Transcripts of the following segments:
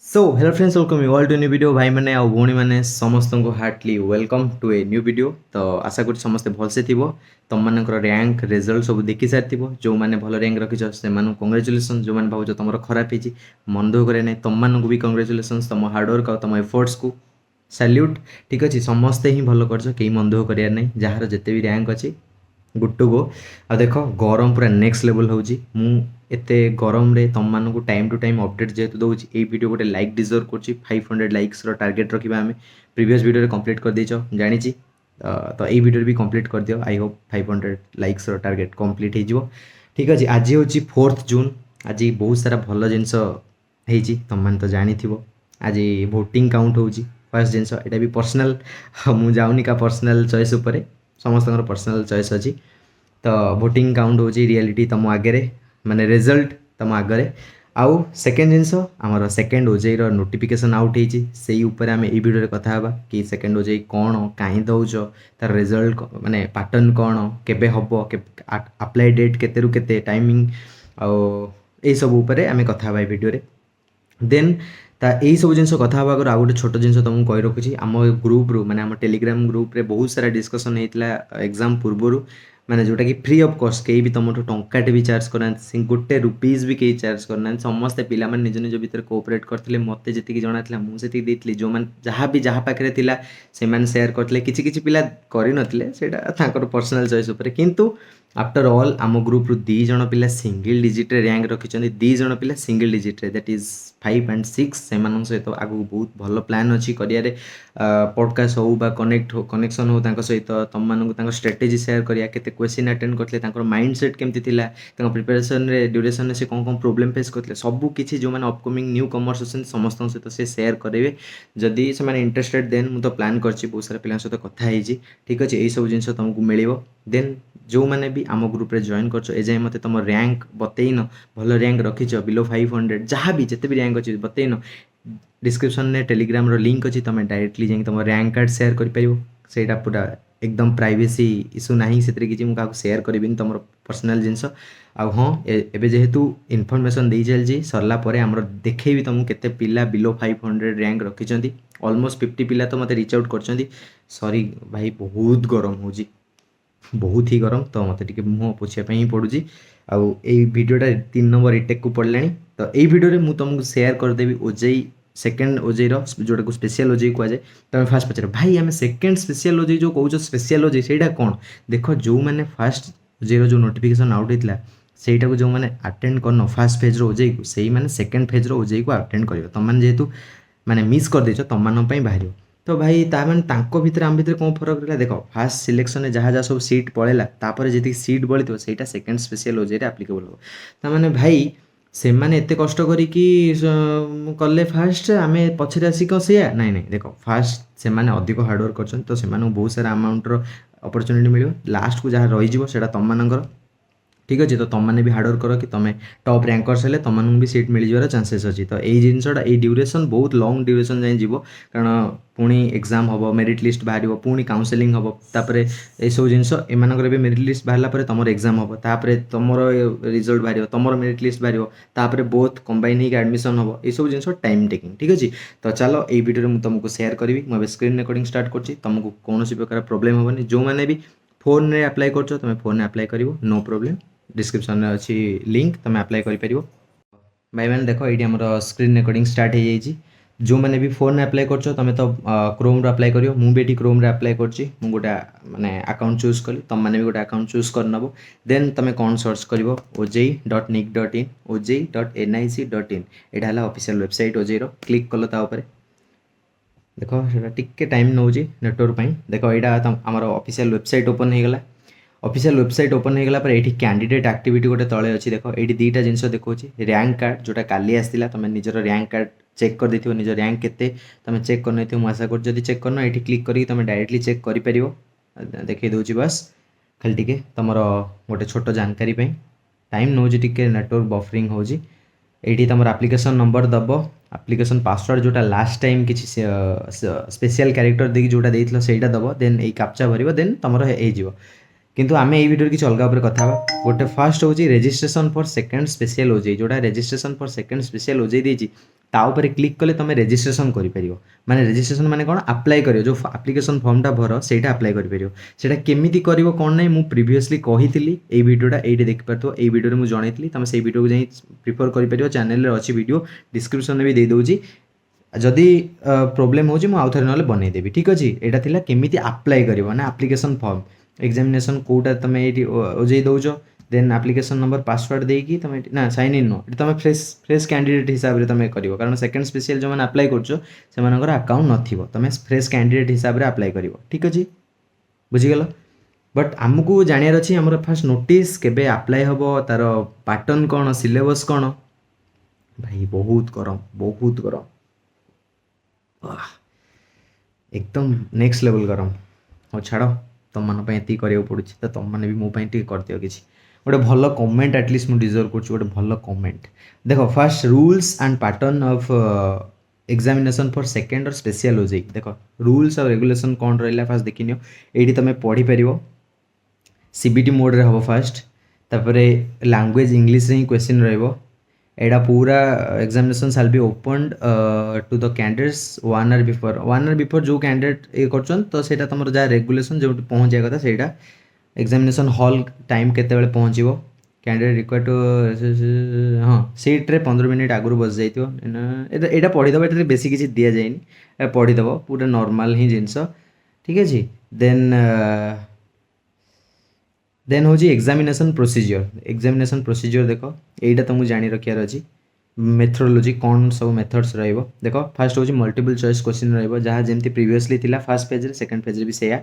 So hello friends welcome you all to new video भाई मैंने आउ भौणी मैंने समस्त को heartly welcome to a new video. तो आशा करूँ समस्ते भलसे थो तुम मान रैंक रिजल्ट सब देखी सारी जो मैंने भल रैंक रखी से कंग्रेचुलेसन। जो मैंने भाव तुम खराब होती मन दुख करे ना तुम भी कंग्रेचुलेसन तुम हार्डवर्क और तुम एफर्ट्स को सैल्यूट। ठीक अच्छे समस्ते ही भल कर कहीं मन दुख करार ना जार जिते भी रैंक अच्छी गुड टू गो। आ देख गरम पूरा नेक्स्ट लेवल हो एत गरम रे तुम मानक टाइम टू टाइम अपडेट जेहतु दूसरी ये वीडियो गोटे लाइक डिजर्व कर 500 लाइक्स टार्गेट रखा आम प्रीवियस वीडियो कंप्लीट कर देच जानी। तो ये वीडियो भी कंप्लीट कर दियो। I hope 500 likes target complete हो। ठीक अच्छे आज हूँ 4 जून। आज बहुत सारा भल जिनस तुम मैंने तो जानी आज भोटिंग काउंट हो फर्स्ट जिनस यहाँ भी पर्सनाल मुझे जाऊनी का पर्सनाल चॉइस उपर समस्त पर्सनाल चॉइस अच्छी। तो भोटिंग काउंट हो रियलिटी तुम आगे माने रिजल्ट तुम आगे आउ सेकेंड जिनस आमर सेकेंड ओजेई नोटिफिकेशन आउट होती से उपर आम ये वीडियो कथा कि सेकेंड ओजेई कौन कहीं दौच तार रिजल्ट माने पैटर्न कौन केबे हम अप्लाई डेट केते टाइमिंग आउ सब उपर आम कथा वीडियो देन यही सब जिन कथा आगे आउ गोटे छोट जिन तुमको कही रखुच्छी आम ग्रुप रू माने आम टेलीग्राम ग्रुप रे बहुत सारा डिस्कसन होता एग्जाम पूर्वर माने जोटा कि फ्री ऑफ कॉस्ट कहीं भी तुम टंकाटे भी चार्ज करना गोटे रुपीज भी कहीं चार्ज करना समस्ते पिला निज निज भितर कोऑपरेट करते मत जी जाना मुझे जो मैंने जहाँ भी जहाँ पाखे से सेयार करते किसी पिला कर पर्सनाल चॉइस उपर किंतु आफ्टर ऑल आम ग्रुप रू 2 जन पिला सिंगल डिजिट रैंक रखिंट 2 जन पिला single digit that is 5 and 6 से सहित आगू बहुत भल प्लान अच्छी करियारे पॉडकास्ट हो बा कनेक्शन हो सहित तुम मानक स्ट्रेटेजी शेयर करिया केते क्वेश्चन अटेंड करते माइंडसेट केमती थिला प्रिपरेशन रे ड्यूरेशन से कौन कौन प्रोब्लेम फेस करते सब किसी जो मैंने अपकमिंग न्यू कमर्स अच्छे समस्त सहित से शेयर करेंगे जदि से इंटरेस्टेड देन मुझे प्लान कर बहुत सारा पिला सहित कथा ठीक अच्छे यही सब जिन तुमको मिल देन जो मैंने भी आम ग्रुप रे जॉइन कर एजाए मत तुम रैंक बतईन भल रैंक रखीच बिलो 500 जहाँ भी जिते भी रैंक अच्छी बतईन डिस्क्रिप्शन में टेलीग्राम रो लिंक अच्छी तुम डायरेक्टली जाए तुम रैंक कार्ड शेयर कर पूरा एकदम प्राइवेसी इश्यू ना से किसी मुझे शेयर करी तुम पर्सनाल जिनस आ हाँ एवं जेहेतु इनफर्मेशन दे चलती सरला आमर देखेबी तुमको केते पिला बिलो 500 रैंक रखिंट ऑलमोस्ट 50 पिला तो मत रिच आउट कर सॉरी भाई बहुत गरम हो बहुत ही गरम तो मत मुँह पोछापी ही पड़ूँ आउ भिडटा 3 नंबर रिटेक को पड़े तो यही भिडियो मुझे तुमको शेयर करदेवी ओजेई सेकेंड ओजेई जोटा को स्पेशल ओजेई कहुए तुम फास्ट पचार भाई आम सेकेंड स्पेशल ओजेई जो कौच स्पेशल ओजेई से कौन देख जो मैंने फास्ट ओजेई जो नोटिफिकेशन आउट होता सेटा को जो मैंने अटेंड करन फास्ट फेज ओजेई को सही मैंने सेकेंड फेज ओजेई को अटेंड कर तुम मैंने जेहेतु मैंने मिस कर देच तुम मान बाहर तो भाई ताने भितर आम भितर कौन फरक रहा देख फास्ट सिलेक्शन जहाँ जहाँ सब सीट पड़ेगा तापर जी सीट बढ़ी से सेकेंड स्पेशल ओजेई आप्लिकेबल हो ताने भाई से मैंने एत कष्ट कले फास्ट आम पचर आसिक से नाई नाई देख फास्ट से अधिक हार्डवर्क कर तो से बहुत सारा अमाउंटर अपरचुनिटी मिले लास्ट को जहाँ रही तुम मानकर ठीक अच्छे तो तुमने भी हार्डवर्क कर कि तुम टॉप रैंकर्स हेले तुमको भी सीट मिल जावर चांसेस अच्छी तो यही जिनसा ये ड्यूरेशन बहुत लॉन्ग ड्यूरेशन जाए जीव कारण पुणी एग्जाम हम मेरिट लिस्ट बाहर पुणी काउंसेलिंग हम तापर ये सब जिनस एमानकर भी मेरिट लिस्ट बाहर तुम एग्जाम हम तापर तुम रिजल्ट बाहर तुम मेरिट लिस्ट बाहर तापर बोथ कंबाइन होकर एडमिशन हम ये सब जिनस टाइम टेकिंग ठीक अच्छे तो चलो ये वीडियो मुझे तुमको शेयर करी मुझे स्क्रीन रिकॉर्डिंग स्टार्ट कर तुमको कौन प्रकार प्रोब्लेम हेनी जो मैंने भी फोन में अप्लाई कर तुम फोन में अप्लाई कर नो प्रोब्लेम डिस्क्रिप्शन में अच्छी लिंक तुम अप्लाई कर भाई मैंने देख ये आम स्क्रीन रिकॉर्डिंग स्टार्ट हो जाए जो मैंने भी फोन में अप्लाई कर तुम तो क्रोम रो अप्लाई कर मुझे भी क्रोम रे अप्लाई कर गोटे माने अकाउंट चूज कली तुम मैंने भी गोटे अकाउंट चूज कर नब देन तुम कौन सर्च कर ojei.nic.in ojei.nic.in यहाँ है ऑफिशियल वेबसाइट ओजेई क्लिक कल तापर देख टिके टाइम नौ नेटवर्क देख यहाँ आम ऑफिशियल वेबसाइट ओपन हो गला ऑफिशियल वेबसाइट ओपन होगा पर ये कैंडिडेट एक्टिविटी गोटे तले अच्छी देख ये 2टा जिनस देखो रैंक कार्ड जोटा काली आसला तुम निजर रैंक कार्ड चेक कर देथिबो निज रैंक केते तुम चेक कर नहीं मुझे आशा कर चेक करना ये क्लिक करी तुम डायरेक्टली चेक कर देखी दूसरी बस खाली टिके तुम गोटे छोट जानकारी टाइम नौ टिके नेटवर्क बफरिंग हो तुम एप्लिकेशन नंबर दब एप्लिकेशन पासवर्ड जोटा लास्ट टाइम किसी स्पेशल कैरेक्टर देखिए जोटा देइथिलो सेटा दब देन ये कैप्चा भरिबो देन तुम हो किंतु आमे एई वीडियो किछि अलगा ऊपर कथा हबा। गोटे फर्स्ट होची registration for second special OJEE, जोटा registration for second special OJEE देछि ता ऊपर क्लिक कले तमे रजिस्ट्रेशन करि परियो। माने रजिस्ट्रेशन माने कोन अप्लाई करियो, जो एप्लिकेशन फॉर्मटा भर सेटा अप्लाई करि परियो। सेटा केमिति करिवो कोन नै मु प्रीवियसली कहितली, एई वीडियोटा एइटे देखि परतो, एई वीडियो रे मु जणैतली, तमे सेई वीडियो को जाई प्रिफर करि परियो। चैनल रे अछि वीडियो, डिस्क्रिप्शन में भी दे दोछि। जदि प्रोब्लेम होची मु आउथरे नले बनै देबी, ठीक अछि। एटा थिला केमिति अप्लाई करिवो ना एप्लिकेशन फॉर्म एग्जामिनेशन कोटा तमे एटी ओजेई दउजो, देन एप्लिकेशन नंबर पासवर्ड देकी तमे ना साइन इन नो तमे फ्रेश कैंडिडेट हिसाब रे तमे करिवो, कारण सेकंड स्पेशल जो माने अप्लाई करछो से मानकर अकाउंट नथिवो, तमे फ्रेश कैंडिडेट हिसाब रे अप्लाई करिवो, ठीक अछि। बुझी गेलो। बट आमको जानियार अछि हमर फर्स्ट नोटिस केबे अप्लाई हबो, तार पैटर्न कोन, सिलेबस कोन। भाई बहुत गरम, बहुत गरम, एकदम नेक्स्ट लेवल गरम। हो छाड़, तुम मन ये करा पड़ू, तो तुम मैंने भी मोपाई कर दियो कि गोटे भल कमेंट एटलिस्ट मुझे डिजर्व कर गोटे भल कमेंट। देखो first rules and pattern of examination for second और स्पेशल ओजेई। देखो रूल्स और रेगुलेशन कौन रहा फास्ट देखी नियो, ये तुम पढ़ी पार। सीबीटी मोड रे हम फास्ट, तापर लैंग्वेज इंग्लिश रे ही क्वेश्चन रहिबो। एडा पूरा examination shall be open to the candidates 1 hour before, 1 hour before जो कैंडिडेट ये कर तो सेटा तुम जहाँ रेगुलेशन जो पहुँच जाए कथा सेटा एग्जामिनेशन हॉल टाइम केते पहुँचो कैंडिडेट रिक्वायर टू हाँ सीट्रे 15 मिनिट आगु बस जाइए। यहाँ पढ़ीदेव, ये बेसी किसी दि जाए पढ़ीदेव, पूरा नॉर्मल ही जिनस, ठीक है। देन हूँ एग्जामिनेशन प्रोसीजर। एग्जामिनेशन प्रोसीजर देख यहीटा तुमको जानी रखार अच्छी। मेथोडोलॉजी कौन सब मेथड्स रहिबो, देखो फास्ट हूँ मल्टीपल चॉइस क्वेश्चन रहिबो, जहाँ जमती प्रीवियसली थिला फर्स्ट पेज रे, सेकंड पेज रे भी सेया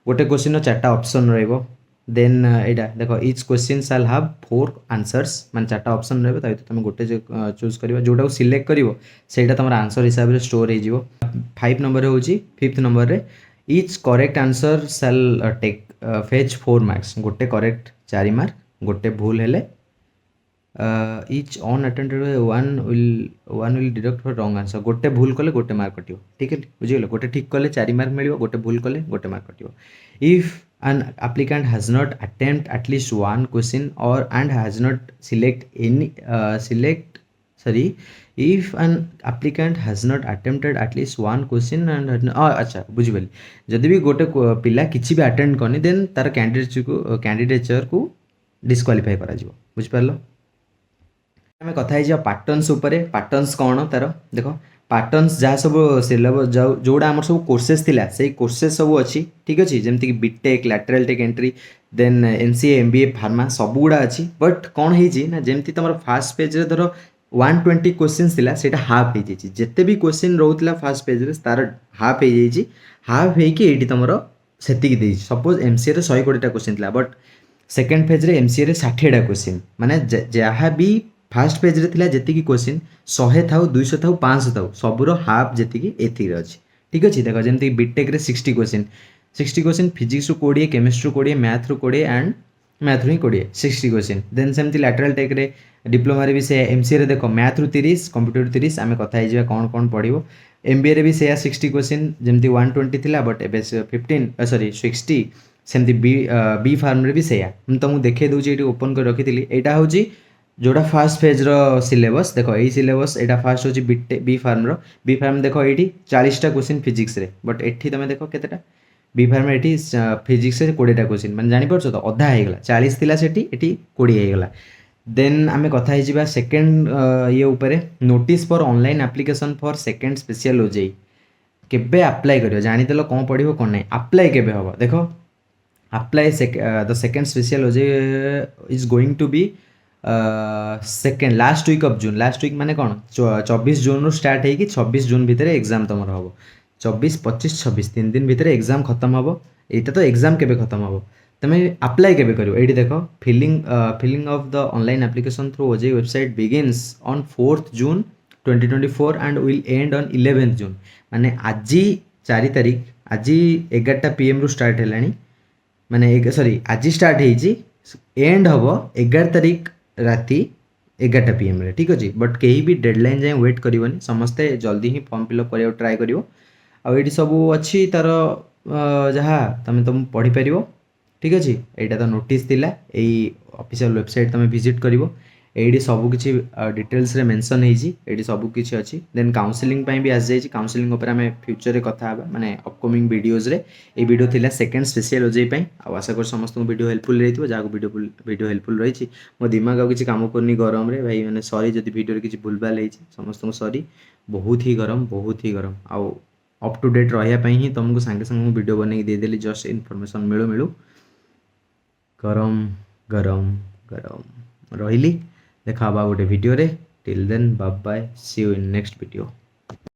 गोटे क्वेश्चन 4टा ऑप्शन रहिबो। देन एटा देखो each question shall have 4 answers, माने 4टा ऑप्शन रहिबो, ताइ तुम गोटे चूज करिवो, जोटा सिलेक्ट करिवो सेटा तुम आंसर हिसाब रे स्टोर हो जिवो। 5 नंबर हूँ 5th नंबर रे each correct answer shall take fetch 4 marks, गोटे करेक्ट 4 मार्क, गोटे भूल हेले each on attempted 1 will deduct for wrong answer, गोटे भूल कले गोटे मार्क कटियो, ठीक है। बुझीगल, गोटे ठीक कले 4 मार्क मिलियो, गोटे भूल कले गोटे मार्क कटियो। If an applicant has not attempt at least one question or and has not if an applicant has not attempted at least one question and अच्छा बुझिबली, जदि भी गोटे पिला किछि भी अटेंड करनी देन तार कैंडिडेचर को डिस्क्वालीफाई करा जिवो, बुझ पारलो। हमें कथा है पैटर्न्स उपरे, पैटर्न्स कौन तार देखो पैटर्न्स जहाँ सब सिलेबस जोड़ा आम सब कोर्सेस थिला से कोर्सेस सब अच्छी, ठीक अच्छे, जमती कि BTech, lateral tech entry, then MCA, MBA, pharma सब गुड़ा अच्छी। बट कौन है ना जमती तुम फास्ट पेज रे धर 120 क्वेश्चन थिला सेटा हाफ हो जाइए, जिते भी क्वेश्चन रोला फास्ट पेज रे तार हाफ हो जाइए, हाफ होइए तुम से सपोज एमसीए 120टा क्वेश्चन थिला, बट सेकेंड फेज रे एमसीए 60टा क्वेश्चन, माने जहाँ भी फास्ट पेज रे थिला जेतिकी क्वेश्चन 100 थाउ 200 थाउ 500 थाउ सबुर हाफ जेतिकी एथि अछि, ठीक अछि। देखो जेमति बीटेक रे 60 क्वेश्चन, फिजिक्स रु 20, केमिस्ट्री रु 20, मैथ रु 20 एंड मैथ रु 20 60 क्वेश्चन। देन सेमति लैटरल टेक रे डिप्लोमा रे भी से एमसीए रे देखो मैथ रु 30, कंप्यूटर 30, आमे कथा हे जिवा कोन कोन पढिबो। एमबीए रे भी से 60 क्वेश्चन, जेमति 120 थिला बट एबे 60 सेमति बी फार्म रे भी से हम तुमको देखे दउची, एटी ओपन कर रखिथिली। एटा होची जोड़ा फास्ट फेज रो सिलेबस, देखो यही सिलेबस एटा फास्ट होची बी फार्म देखो ये 40टा क्वेश्चन फिजिक्स रे, बट एठी तुम देखो केतेटा बी फार्म एठी फिजिक्स रे 20टा क्वेश्चन, माने जानि परछो तो अधा हे गेला, 40 थिला सेठी एठी 20 हे गेला। देन आमे कथा हे जिबा सेकंड ये ऊपर notice for online application for second special OJEE केबे अप्लाई करियो, जानि देलो कोन पढिबो कोन नै, अप्लाई केबे हबो देखो apply the second special OJEE is going to be second last week of June, last week माने कौन 24 जून रू स्टार्ट है कि 26 जून भितर एग्जाम तुम हम 24, 25, 26 3 दिन भितर एग्जाम खत्म हम। यहाँ तो एग्जाम केबे खत्म हम, तुम अप्लाई केबे करियो, ये देखो filling of the online application through OJEE website begins on 4th June 2024 and will end on 11th June, माने आज 4 तारीख, आज 11टा PM रू स्टार्ट है, माने सॉरी आज स्टार्ट है एंड हम 11 तारीख राति 11टा PM रे, ठीक अच्छे। बट कहीं भी डेडलाइन जाए वेट करनी, समस्ते जल्दी ही फॉर्म फिलअप करा ट्राए करियो। आ ये सब अच्छी तार जहाँ तुम पढ़ी पार, ठीक अच्छे यहाँ तो नोटिस थिला यही ऑफिशियल वेबसाइट तुम विजिट कर ये सबकि डिटेल्स रे मेंशन होती सबकि अच्छी देन काउंसलिंग भी आसी जाइए काउंसलिंग आम फ्यूचर कथा माने अपकमिंग वीडियोज रे ये वीडियो थिला सेकंड स्पेशल ओजे आशा कर समस्त वीडियो हेल्पफुल रही जहाँ वीडियो हेल्पफुल रही मो दिमाग आ किसी काम करनी गरम रे भाई मैंने सॉरी जब वीडियो किसी भूलभाल हो समस्त सॉरी बहुत ही गरम आउ अप टू डेट रही ही तुमको सांगे सांगे वीडियो बनई देदेली जस्ट इनफॉरमेशन मिलू मिलू गरम गरम गरम रही देखा गोटे वीडियो रे till then bye bye see you in next video.